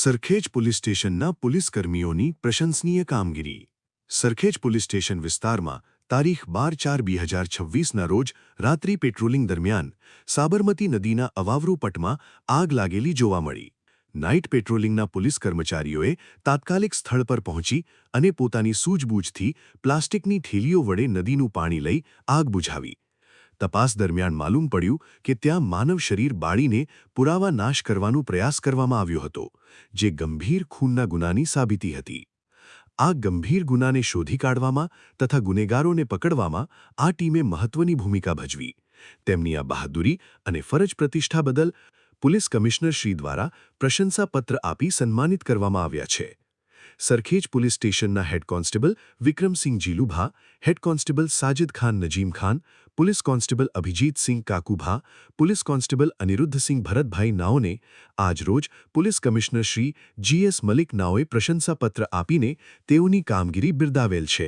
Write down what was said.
Sarkhej police સ્ટેશનના પોલીસકર્મીઓની પ્રશંસનીય કામગીરી. સરખેજ પોલીસ સ્ટેશન વિસ્તારમાં તારીખ 12/4/2026ના રોજ રાત્રિ પેટ્રોલિંગ દરમિયાન સાબરમતી નદીના અવાવરૂ પટમાં આગ લાગેલી જોવા મળી. નાઇટ પેટ્રોલિંગના પોલીસ કર્મચારીઓએ તાત્કાલિક સ્થળ પર પહોંચી અને પોતાની સૂઝબૂછથી પ્લાસ્ટિકની થેલીઓ વડે નદીનું પાણી લઈ આગ બુઝાવી. તપાસ દરમિયાન માલુમ પડ્યું કે ત્યાં માનવ શરીર બાળીને પુરાવા નાશ કરવાનો પ્રયાસ કરવામાં આવ્યો હતો, જે ગંભીર ખૂનના ગુનાની સાબિતી હતી. આ ગંભીર ગુનાને શોધી કાઢવામાં તથા ગુનેગારોને પકડવામાં આ ટીમે મહત્વની ભૂમિકા ભજવી. તેમની આ બહાદુરી અને ફરજ પ્રતિષ્ઠા બદલ પોલીસ કમિશનર શ્રી દ્વારા પ્રશંસાપત્ર આપી સન્માનિત કરવામાં આવ્યા છે. સરખેજ પોલીસ સ્ટેશનના head constable Vikramsinh Jilubha, head constable Sajid Khan Najim Khan, police constable Abhijitsinh Kakubha, police constable Anirudhsinh Bharatbhai નાઓને આજરોજ police commissioner Shri GS Malik નાઓએ પ્રશંસાપત્ર આપીને તેઓની કામગીરી બિરદાવેલ છે.